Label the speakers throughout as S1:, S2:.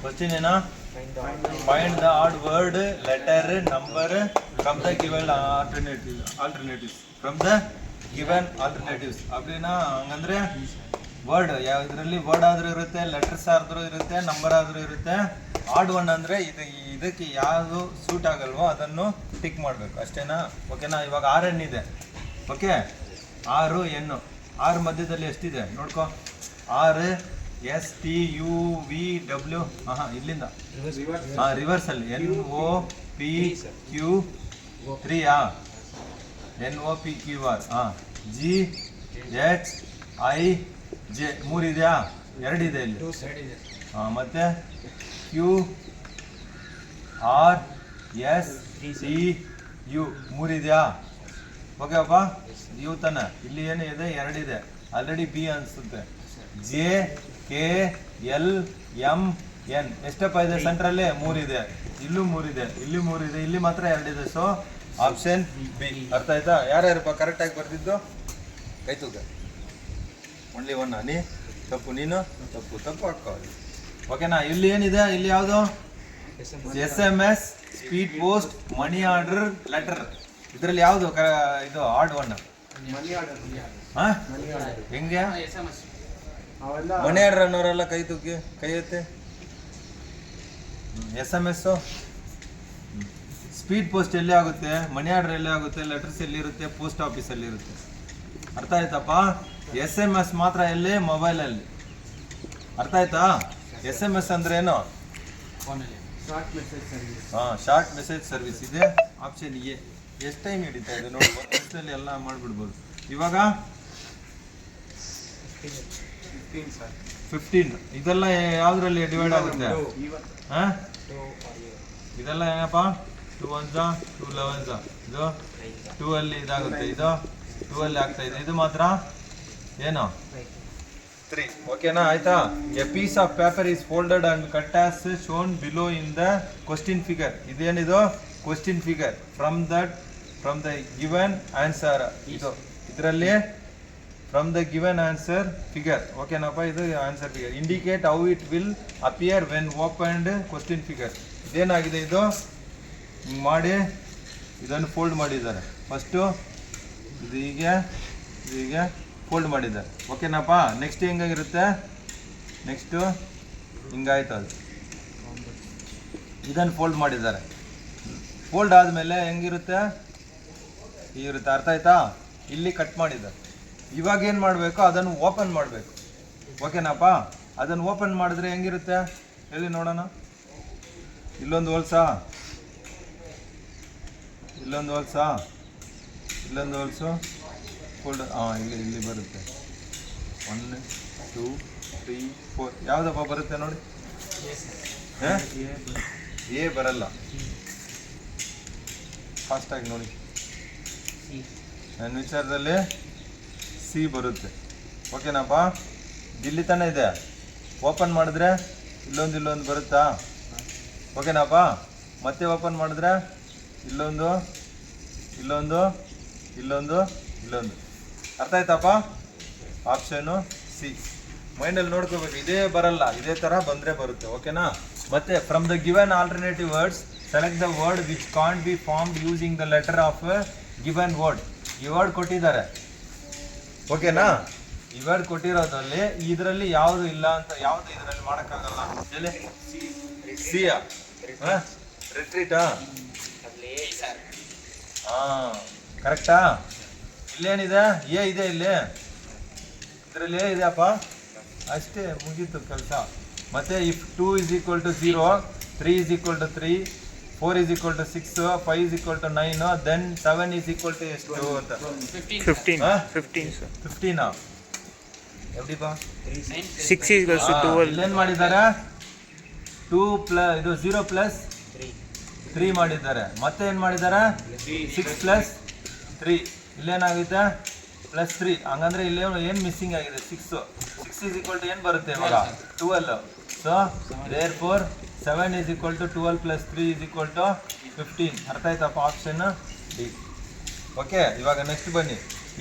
S1: Question ಏನೋ find the odd word letter number from the given alternatives from the given alternatives அப்படின்னா ಹಂಗಂದ್ರೆ word ಯಾವ ಇದರಲ್ಲಿ word ಆದ್ರೂ ಇರುತ್ತೆ, ಲೆಟರ್ಸ್ ಆದ್ರೂ ಇರುತ್ತೆ, ನಂಬರ್ ಆದ್ರೂ ಇರುತ್ತೆ. ಆಡ್ ಒನ್ ಅಂದ್ರೆ ಇದಕ್ಕೆ ಯಾವುದು ಸೂಟ್ ಆಗಲ್ವೋ ಅದನ್ನು ಟಿಕ್ ಮಾಡಬೇಕು ಅಷ್ಟೇನಾ? ಓಕೆನಾ? ಇವಾಗ 6 ಎನ್ ಇದೆ. ಓಕೆ, 6 ಎನ್ನು 6 ಮಧ್ಯದಲ್ಲಿ ಎಷ್ಟಿದೆ ನೋಡ್ಕೊ. 6 STUVW ಇಲ್ಲಿಂದ ರಿವರ್ಸ್ ಅಲ್ಲಿ NOPQ 3 NOPQR GHIJ 3 ಇದೆಯಾ? 2 ಇದೆ ಇಲ್ಲಿ. ಮತ್ತೆ QRSTU 3 ಇದೆಯಾ? ಓಕೆ ಅಪ್ಪ, ಯು ತಾನೆ. ಇಲ್ಲಿ ಏನು ಇದೆ? 2 ಇದೆ. ಆಲ್ರೆಡಿ ಬಿ ಅನ್ಸುತ್ತೆ. JKLMN ಎಷ್ಟಪ್ಪ ಇದೆ? ಸೆಂಟ್ರಲ್ಲಿ 3 ಇದೆ, ಇಲ್ಲೂ 3 ಇದೆ, ಇಲ್ಲಿ 3 ಇದೆ, ಇಲ್ಲಿ ಮಾತ್ರ 2 ಇದೆ. So option B. ಅರ್ಥ ಆಯ್ತಾ? ಯಾರ್ಯಾರಪ್ಪ ಕರೆಕ್ಟಾಗಿ ಬರ್ತಿದ್ದು ಕೈ ತೂಕ. Only one. ನೀ ತಪ್ಪು, ನೀನು ತಪ್ಪು ಹಾಕೋ. ಓಕೆನಾ? ಇಲ್ಲಿ ಏನಿದೆ? ಇಲ್ಲಿ ಯಾವುದು? SMS, speed post, money order, letter. ಇದರಲ್ಲಿ ಯಾವುದು ಇದು ಆಡ್ ಒನ್? ಹೆಂಗೆ ಮನಿ ಆರ್ಡರ್ ಅನ್ನೋರೆಲ್ಲ ಕೈ ತೂಕಿ, ಕೈ ಎತ್ತೆ. SMS, ಸ್ಪೀಡ್ ಪೋಸ್ಟ್ ಎಲ್ಲಿ ಆಗುತ್ತೆ, ಮನಿ ಆರ್ಡರ್ ಎಲ್ಲಿ ಆಗುತ್ತೆ, ಲೆಟರ್ಸ್ ಎಲ್ಲಿರುತ್ತೆ, ಪೋಸ್ಟ್ ಆಫೀಸಲ್ಲಿ ಇರುತ್ತೆ. ಅರ್ಥ ಆಯ್ತಪ್ಪ? SMS ಮಾತ್ರ ಎಲ್ಲಿ? ಮೊಬೈಲಲ್ಲಿ. ಅರ್ಥ ಆಯ್ತಾ? SMS ಅಂದ್ರೆ ಏನು? ಶಾರ್ಟ್ ಮೆಸೇಜ್ ಸರ್ವಿಸ್ ಇದೆ. Option A. ಎಷ್ಟು ಟೈಮ್ ಹಿಡಿತಾ ಇದೆ ನೋಡ್ಬೋದು, ಅಷ್ಟರಲ್ಲಿ ಎಲ್ಲ ಮಾಡಿಬಿಡ್ಬೋದು. ಇವಾಗ 15. ಇದೆಲ್ಲ ಯಾವುದರಲ್ಲಿ ಡಿವೈಡ್ ಆಗುತ್ತೆ? ಇದೆಲ್ಲ ಏನಪ್ಪ? 2 1s 2 11s. ಇದು 2 ಅಲ್ಲಿ ಇದಾಗುತ್ತೆ, ಇದು 2 ಅಲ್ಲಿ ಆಗ್ತಾ ಇದೆ. ಇದು ಮಾತ್ರ ಏನು? 3. ಓಕೆನಾ? ಆಯ್ತಾ? A piece of paper is folded and cut as shown below in the question figure. ಇದೇನಿದು? Question figure from the given answer. ಇದರಲ್ಲಿ from the given answer figure. ಓಕೆನಪ್ಪ? ಇದು answer figure. Indicate how it will appear when opened question figure. ಇದೇನಾಗಿದೆ? ಇದು ಹಿಂಗೆ ಮಾಡಿ ಇದನ್ನು fold ಮಾಡಿದ್ದಾರೆ. ಫಸ್ಟು ಇದು ಹೀಗೆ ಫೋಲ್ಡ್ ಮಾಡಿದ್ದಾರೆ. ಓಕೆನಪ್ಪ? ನೆಕ್ಸ್ಟ್ ಹೆಂಗಾಗಿರುತ್ತೆ? ನೆಕ್ಸ್ಟು ಹಿಂಗಾಯ್ತು. ಅದು ಇದನ್ನು ಫೋಲ್ಡ್ ಮಾಡಿದ್ದಾರೆ. ಫೋಲ್ಡ್ ಆದಮೇಲೆ ಹೆಂಗಿರುತ್ತೆ? ಹೀಗಿರುತ್ತೆ. ಅರ್ಥ ಆಯ್ತಾ? ಇಲ್ಲಿ ಕಟ್ ಮಾಡಿದ್ದಾರೆ. ಇವಾಗ ಏನು ಮಾಡಬೇಕು? ಅದನ್ನು ಓಪನ್ ಮಾಡಬೇಕು. ಓಕೆನಪ್ಪ? ಅದನ್ನು ಓಪನ್ ಮಾಡಿದ್ರೆ ಹೆಂಗಿರುತ್ತೆ ಹೇಳಿ ನೋಡೋಣ. ಇಲ್ಲೊಂದು ಹೋಲ್ಸಾ, ಇಲ್ಲೊಂದು ಹೋಲ್ಸು ಫೋಲ್ಡ್. ಇಲ್ಲಿ ಬರುತ್ತೆ. 1 2 3 4. ಯಾವುದಪ್ಪ ಬರುತ್ತೆ ನೋಡಿ? ಎ ಬರಲ್ಲ. ಫಾಸ್ಟಾಗಿ ನೋಡಿ. ನನ್ನ ವಿಚಾರದಲ್ಲಿ ಸಿ ಬರುತ್ತೆ. ಓಕೆನಪ್ಪ? ಇಲ್ಲಿ ತಾನೇ ಇದೆ. ಓಪನ್ ಮಾಡಿದ್ರೆ ಇಲ್ಲೊಂದು ಬರುತ್ತಾ? ಓಕೆನಪ್ಪ? ಮತ್ತೆ ಓಪನ್ ಮಾಡಿದ್ರೆ ಇಲ್ಲೊಂದು. ಅರ್ಥ ಆಯ್ತಪ್ಪ? Option C. ಮೈಂಡಲ್ಲಿ ನೋಡ್ಕೋಬೇಕು. ಇದೇ ಬರಲ್ಲ, ಇದೇ ಥರ ಬಂದರೆ ಬರುತ್ತೆ. ಓಕೆನಾ? ಮತ್ತೆ from the given alternative words select the word which can't be formed using the letter of given word. ಈ ವರ್ಡ್ ಕೊಟ್ಟಿದ್ದಾರೆ. ಓಕೆನಾ? ಈ ವರ್ಡ್ ಕೊಟ್ಟಿರೋದ್ರಲ್ಲಿ ಇದರಲ್ಲಿ ಯಾವುದು ಇಲ್ಲ ಅಂತ, ಯಾವುದು ಇದರಲ್ಲಿ ಮಾಡೋಕ್ಕಾಗಲ್ಲ. ಹೇಳಿ. ಸಿಯಾ? ರಿಟ್ರೀಟಾ? ಕರೆಕ್ಟಾ? ಇಲ್ಲೇನಿದೆ? ಎ ಇದೆ. ಇಲ್ಲಿ ಇದರಲ್ಲಿ ಎ ಇದೆಯಪ್ಪ. ಅಷ್ಟೇ, ಮುಗೀತು ಕೆಲಸ. ಮತ್ತೆ ಇಫ್ 2 = 0, 3 = 3, 4 = 6, 5 = 9, then 7 = ಎಷ್ಟು ಅಂತ? 15. ಎಲ್ಲಿಪಾ?
S2: 6 = 12.
S1: ಇಲ್ಲೇನು ಮಾಡಿದ್ದಾರೆ? 2 ಇದು 0 + 3 ಮಾಡಿದ್ದಾರೆ. ಮತ್ತೆ ಏನು ಮಾಡಿದ್ದಾರೆ? 6 + 3. ಇಲ್ಲೇನಾಗುತ್ತೆ? +3. ಹಂಗಂದ್ರೆ ಇಲ್ಲಿ ಏನು ಮಿಸ್ಸಿಂಗ್ ಆಗಿದೆ? 6 = ಏನು ಬರುತ್ತೆ ಇವಾಗ? 12. So therefore 7 = 12 + 3 = 15. ಅರ್ಥ ಆಯ್ತಪ್ಪ? Option D. ಓಕೆ, ಇವಾಗ ನೆಕ್ಸ್ಟ್ ಬನ್ನಿ.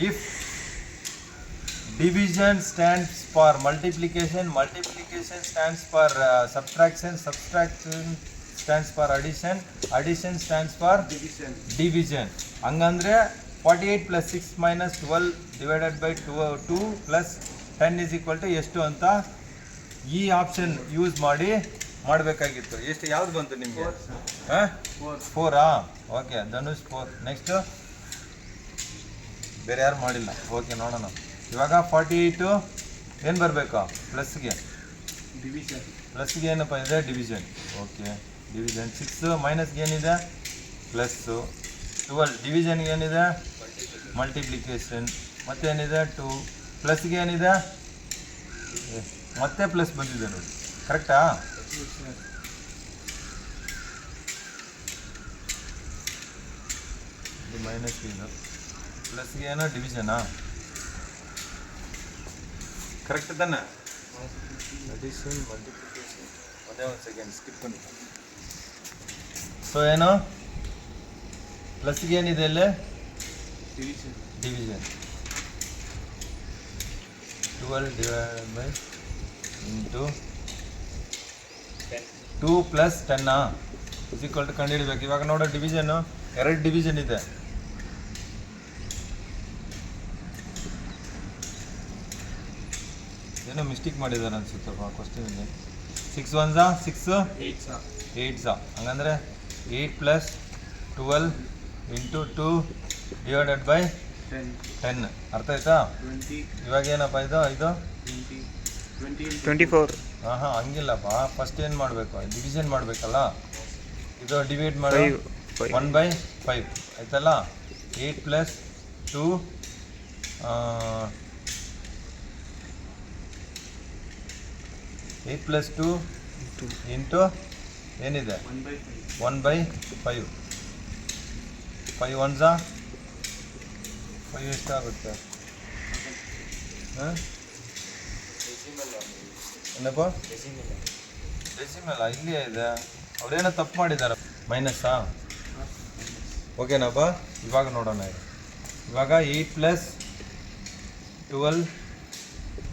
S1: If Division stands for multiplication. Multiplication stands for subtraction. Subtraction stands for addition. Addition stands for division. ಹಂಗಂದ್ರೆ 48 plus 6 minus 12 divided by 2 plus 10 is equal to ಎಷ್ಟು ಅಂತ ಈ option use ಮಾಡಿ ಮಾಡಬೇಕಾಗಿತ್ತು. ಎಷ್ಟು ಯಾವ್ದು ಬಂತು ನಿಮಗೆ? 4. ಓಕೆ, ಧನುಷ್ 4. ನೆಕ್ಸ್ಟ್ ಬೇರೆ ಯಾರು ಮಾಡಿಲ್ಲ. ಓಕೆ, ನೋಡೋಣ. ಇವಾಗ 48 ಏನು ಬರಬೇಕು? ಪ್ಲಸ್ಗೆ ಏನಪ್ಪ ಇದೆ? ಡಿವಿಷನ್. Okay, division. 6 ಮೈನಸ್ಗೆ ಏನಿದೆ? ಪ್ಲಸ್ಸು. 12 ಡಿವಿಷನ್ಗೆ ಏನಿದೆ? ಮಲ್ಟಿಪ್ಲಿಕೇಶನ್. ಮತ್ತೇನಿದೆ? 2 ಪ್ಲಸ್ಗೆ ಏನಿದೆ? ಮತ್ತೆ ಪ್ಲಸ್ ಬಂದಿದೆ ನೋಡಿ, ಕರೆಕ್ಟಾ? ಇದು ಮೈನಸ್, ಇದು ಪ್ಲಸ್ಗೆ ಏನೋ ಡಿವಿಷನಾ? ಕರೆಕ್ಟ್ ತಾನೆ? Addition, multiplication. ಒಂದೇ ಒಂದು ಸೆಕೆಂಡ್ ಸ್ಕಿಪ್ ಮಾಡಿ. ಸೊ ಏನು ಪ್ಲಸ್ಗೆ ಏನಿದೆ ಇಲ್ಲಿ? Division. 12 divided by into 2 plus 10 is equal to ಕಂಡುಹಿಡಬೇಕು. ಇವಾಗ ನೋಡೋ ಡಿವಿಷನ್, 2 ಡಿವಿಷನ್ ಇದೆ. ಏನೋ ಮಿಸ್ಟೇಕ್ ಮಾಡಿದ್ದಾರೆ ಅನ್ಸುತ್ತಪ್ಪ ಕ್ವಶನಲ್ಲಿ. 6 1 6 8 ಹಂಗಂದ್ರೆ 8 plus 12 into 2 divided by 10. ಅರ್ಥ ಆಯ್ತಾ? ಇವಾಗ ಏನಪ್ಪ ಇದು
S2: 24.
S1: ಹಾಂ ಹಂಗಿಲ್ಲಪ್ಪ. ಫಸ್ಟ್ ಏನು ಮಾಡಬೇಕು? ಡಿವಿಷನ್ ಮಾಡಬೇಕಲ್ಲ. ಇದು ಡಿವೈಡ್ ಮಾಡಿ 1/5 ಆಯ್ತಲ್ಲ. 8 plus 2 8 plus 2 ಇಂಟು ಏನಿದೆ? 1/5. 5 1 5 ಎಷ್ಟಾಗುತ್ತೆ? ಏನಪ್ಪ? ಡೆಸಿಮಲ್ ಇಲ್ಲಿಯೇ ಇದೆ. ಅವ್ರೇನೋ ತಪ್ಪು ಮಾಡಿದ್ದಾರೆ. ಮೈನಸ್ಸಾ? ಓಕೆನಪ್ಪ. ಇವಾಗ ನೋಡೋಣ. ಇವಾಗ 8 plus 12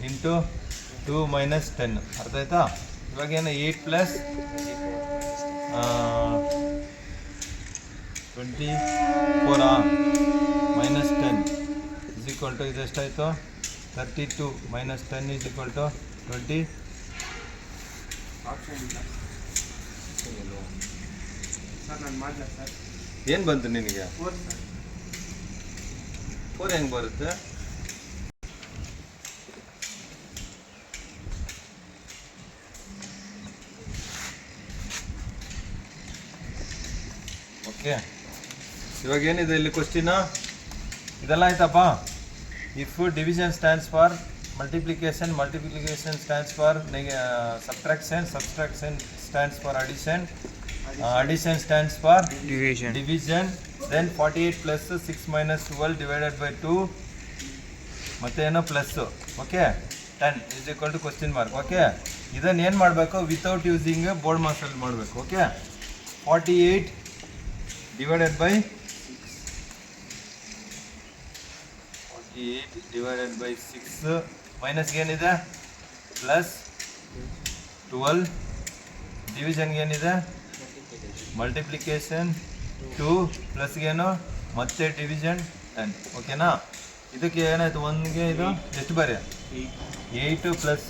S1: ಇಂಟು 2 minus 10. ಅರ್ಥ ಆಯ್ತಾ? ಇವಾಗ ಏನು 8 plus 24 minus 10 is equal to ಇದು ಎಷ್ಟಾಯಿತು? 32 minus 10 is equal to 20. ಏನು ಬಂತು ನಿನಗೆ? 4 ಹೆಂಗೆ ಬರುತ್ತೆ? ಓಕೆ, ಇವಾಗ ಏನಿದೆ ಇಲ್ಲಿ ಕ್ವಶ್ಚಿನ? ಇದೆಲ್ಲ ಆಯ್ತಪ್ಪ. If division stands for multiplication, multiplication stands for subtraction, subtraction stands for addition, addition stands for division. Then 48 plus 6 minus 12 divided by 2 ಮತ್ತೆ ಏನೋ plus. Okay, 10 is equal to question mark. Okay, ಇದನ್ನು ಏನು ಮಾಡಬೇಕು? ವಿತೌಟ್ ಯೂಸಿಂಗ್ ಬೋರ್ಡ್ ಮಾರ್ಕ್ಸಲ್ಲಿ ಮಾಡಬೇಕು. Okay, 48 divided by 6 ಮೈನಸ್ಗೆ ಏನಿದೆ? Plus 12 ಡಿವಿಷನ್ಗೆ ಏನಿದೆ? Multiplication 2 ಪ್ಲಸ್ಗೇನು ಮತ್ತೆ division 10. ಓಕೆನಾ? ಇದಕ್ಕೆ ಏನಾಯ್ತು? 1ಗೆ ಇದು ಎಷ್ಟು ಬರೀ? 8 ಪ್ಲಸ್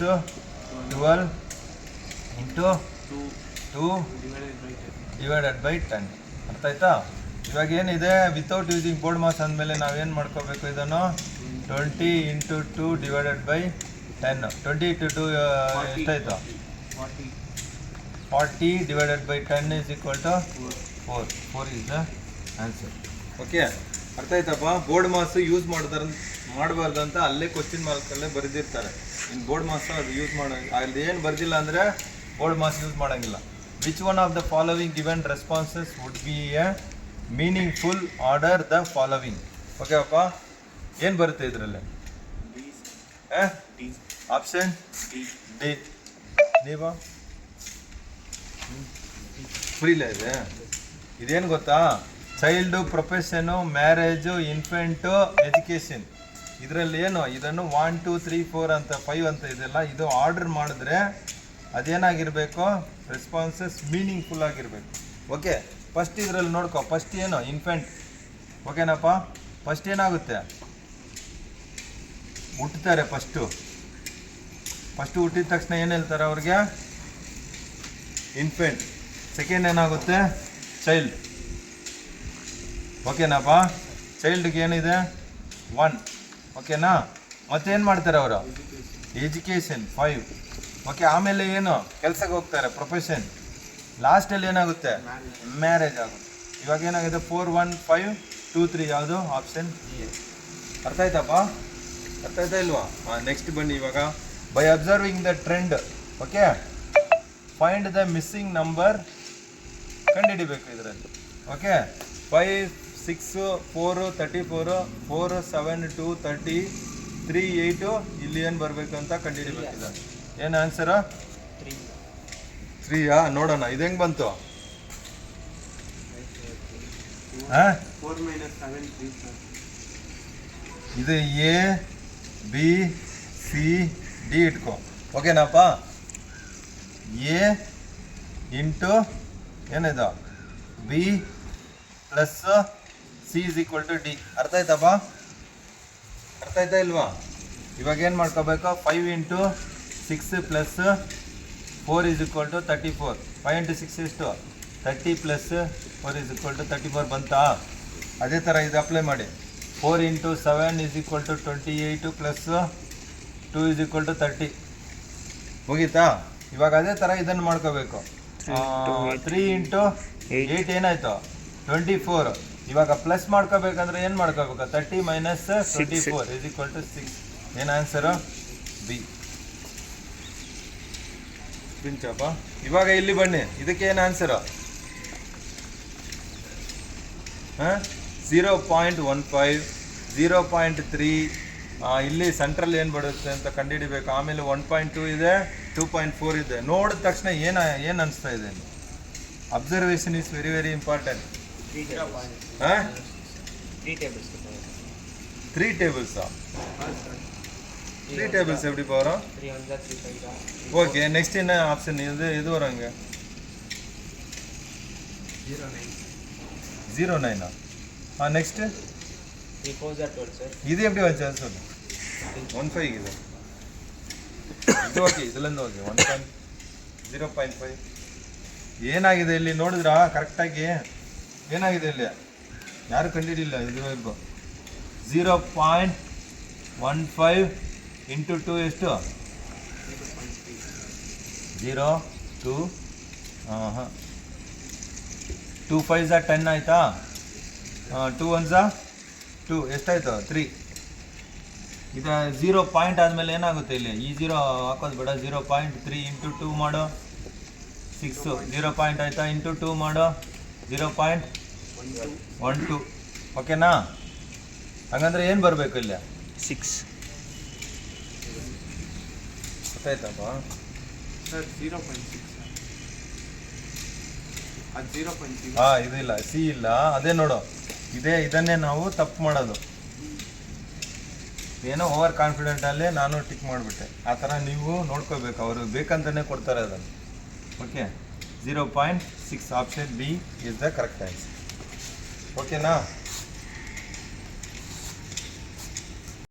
S1: 12 ಇಂಟು 2 divided by 10. ಅರ್ಥ ಆಯ್ತಾ? ಇವಾಗ ಏನಿದೆ? ವಿತೌಟ್ ಯೂಸಿಂಗ್ ಬೋರ್ಡ್ ಮಾಸ್ ಅಂದಮೇಲೆ ನಾವೇನು ಮಾಡ್ಕೋಬೇಕು? ಇದನ್ನು 20 into 2 divided by 10. 20 into 2 ಎಷ್ಟಾಯಿತು? 40 divided by 10 is equal to 4. 4 is the answer. Okay, ಅರ್ಥ ಆಯ್ತಪ್ಪ? ಬೋರ್ಡ್ ಮಾಸ್ ಯೂಸ್ ಮಾಡಬಾರ್ದು ಅಂತ ಅಲ್ಲೇ ಕ್ವಶ್ಚನ್ ಮಾರ್ಕಲ್ಲೇ ಬರೆದಿರ್ತಾರೆ. ಇನ್ನು ಬೋರ್ಡ್ ಮಾಸ್ ಅದು ಯೂಸ್ ಮಾಡೋ ಅಲ್ಲಿ ಏನು ಬರ್ದಿಲ್ಲ ಅಂದರೆ ಬೋರ್ಡ್ ಮಾಸ್ ಯೂಸ್ ಮಾಡೋಂಗಿಲ್ಲ. Which one of the following given responses would be a meaningful order the following? Okay ಅಪ್ಪ, ಏನು ಬರುತ್ತೆ ಇದರಲ್ಲಿ? Option D. ನೀವು ಫ್ರೀಲೇ ಇದೆ. ಇದೇನು ಗೊತ್ತಾ? Child, profession, marriage, infant, education. ಇದರಲ್ಲಿ ಏನು ಇದನ್ನು 1 2 3 4 ಅಂತ 5 ಅಂತ ಇದೆಲ್ಲ ಇದು ಆರ್ಡರ್ ಮಾಡಿದ್ರೆ ಅದೇನಾಗಿರಬೇಕು, ರೆಸ್ಪಾನ್ಸಸ್ ಮೀನಿಂಗ್ಫುಲ್ ಆಗಿರಬೇಕು. ಓಕೆ, ಫಸ್ಟ್ ಇದರಲ್ಲಿ ನೋಡ್ಕೊ. ಫಸ್ಟ್ ಏನು ಇನ್ಫೆಂಟ್, ಓಕೆನಪ್ಪ. ಫಸ್ಟ್ ಏನಾಗುತ್ತೆ, ಹುಟ್ಟುತ್ತಾರೆ. ಫಸ್ಟು ಹುಟ್ಟಿದ ತಕ್ಷಣ ಏನು ಹೇಳ್ತಾರೆ ಅವ್ರಿಗೆ, ಇನ್ಫೆಂಟ್. ಸೆಕೆಂಡ್ ಏನಾಗುತ್ತೆ, ಚೈಲ್ಡ್. ಓಕೆನಪ್ಪ. ಚೈಲ್ಡ್ಗೆ ಏನಿದೆ 1. ಓಕೆನಾ. ಮತ್ತೇನು ಮಾಡ್ತಾರೆ ಅವರು, ಎಜುಕೇಷನ್ 5. ಓಕೆ, ಆಮೇಲೆ ಏನು ಕೆಲಸಕ್ಕೆ ಹೋಗ್ತಾರೆ, ಪ್ರೊಫೆಷನ್. ಲಾಸ್ಟಲ್ಲಿ ಏನಾಗುತ್ತೆ, ಮ್ಯಾರೇಜ್ ಆಗುತ್ತೆ. ಇವಾಗ ಏನಾಗಿದೆ 4 1 5 2 3 ಯಾವುದು ಆಪ್ಷನ್ ಎ. ಅರ್ಥ ಆಯ್ತಪ್ಪ, ಅರ್ಥ ಆಯ್ತಾ ಇಲ್ವಾ? ನೆಕ್ಸ್ಟ್ ಬನ್ನಿ ಇವಾಗ. By observing the trend, okay, find the missing number. ಕಂಡುಹಿಡಿಬೇಕು ಇದರಲ್ಲಿ. ಓಕೆ, 5 6 4 34 4 7 2 30 3 8 ಇಲ್ಲಿ ಏನು ಬರಬೇಕು ಅಂತ ಕಂಡುಹಿಡಿಬೇಕು. ಇದನ್ನು ಏನು ಆನ್ಸರು, 3ಯಾ? ನೋಡೋಣ ಇದು ಹೆಂಗೆ ಬಂತು.
S3: 4 - 7 3 ಸರ್.
S1: ಇದು ಎ ಬಿ ಸಿ ಡಿ ಇಟ್ಕೊ. ಓಕೆನಪ್ಪ. ಎ ಇಂಟು ಏನಿದು B plus C is equal to D. ಅರ್ಥ ಆಯ್ತಪ್ಪ, ಅರ್ಥ ಆಯ್ತಾ ಇಲ್ವಾ? ಇವಾಗ ಏನು ಮಾಡ್ಕೋಬೇಕು, 5 into 6 plus 4 is equal to 34. 5 into 6 ಎಷ್ಟು, 30 ಪ್ಲಸ್ 4 ಇಸ್ ಈಕ್ವಲ್ ಟು 34 ಬಂತಾ? ಅದೇ ಥರ ಇದು ಅಪ್ಲೈ ಮಾಡಿ. 4 into 7 is equal to 28 plus 2 is equal to 30. ಮುಗೀತಾ? ಇವಾಗ ಅದೇ ಥರ ಇದನ್ನು ಮಾಡ್ಕೋಬೇಕು. 3 ಇಂಟು 8 ಏನಾಯಿತು, 24. ಇವಾಗ ಪ್ಲಸ್ ಮಾಡ್ಕೋಬೇಕಂದ್ರೆ ಏನು ಮಾಡ್ಕೋಬೇಕು, 30 ಮೈನಸ್ 24 ಇಸ್ ಈಕ್ವಲ್ ಟು 6. ಏನು ಆನ್ಸರು, ಬಿ. ಪಿಂಚಪ್ಪ. ಇವಾಗ ಇಲ್ಲಿ ಬನ್ನಿ, ಇದಕ್ಕೆ ಏನು ಆನ್ಸರು, 0.15 0.3. ಇಲ್ಲಿ ಸೆಂಟ್ರಲ್ ಏನು ಬರುತ್ತೆ ಅಂತ ಕಂಡುಹಿಡಿಬೇಕು. ಆಮೇಲೆ 1.2 ಇದೆ, 2.4 ಇದೆ. ನೋಡಿದ ತಕ್ಷಣ ಏನು ಅನಿಸ್ತಾ ಇದೆ, observation is very very important.
S2: 3 tables.
S1: 3 tables. 3 tables எப்படி போகிறோம்?
S2: 3 1 3 5.
S1: ஓகே, நெக்ஸ்ட் என்ன ஆப்ஷன் இது வராங்க? 09. Next
S2: 3 4 12 sir.
S1: இது எப்படி வச்சா சொல்லு. 15 இது ಓಕೆ, ಇದರಿಂದ ಓಕೆ. 0.5 ಏನಾಗಿದೆ ಇಲ್ಲಿ ನೋಡಿದ್ರಾ ಕರೆಕ್ಟಾಗಿ? ಏನಾಗಿದೆ ಇಲ್ಲಿ, ಯಾರು ಕಂಡಿಡಿಲ್ಲ ಇದುವರೆಗೂ. 0.15 ಇಂಟು 2 ಎಷ್ಟು, 0 2 2 5 10 ಆಯಿತಾ? 2 1 2 ಎಷ್ಟಾಯಿತು, 3. ಇದು 0 ಪಾಯಿಂಟ್ ಆದಮೇಲೆ ಏನಾಗುತ್ತೆ ಇಲ್ಲಿ, ಈ 0 ಹಾಕೋದು ಬೇಡ. 0.3 ಇಂಟು 2 ಮಾಡೋ 6. 0 ಪಾಯಿಂಟ್ ಆಯಿತಾ, ಇಂಟು 2 ಮಾಡೋ 0.12. ಓಕೆನಾ? ಹಾಗಂದ್ರೆ ಏನು ಬರಬೇಕು ಇಲ್ಲಿ,
S2: 6.
S1: ಗೊತ್ತಾಯ್ತಪ್ಪ
S3: ಸರ್ 0.6 ಅದು 0.6.
S1: ಇದು ಇಲ್ಲ, ಸಿ ಇಲ್ಲ. ಅದೇ ನೋಡು, ಇದನ್ನೇ ನಾವು ತಪ್ಪು ಮಾಡೋದು. ಏನೋ ಓವರ್ ಕಾನ್ಫಿಡೆಂಟಲ್ಲೇ ನಾನು ಟಿಕ್ ಮಾಡಿಬಿಟ್ಟೆ. ಆ ಥರ ನೀವು ನೋಡ್ಕೋಬೇಕು, ಅವರು ಬೇಕಂತಲೇ ಕೊಡ್ತಾರೆ ಅದನ್ನು. Okay, 0.6 option B is the correct answer. ಓಕೆನಾ?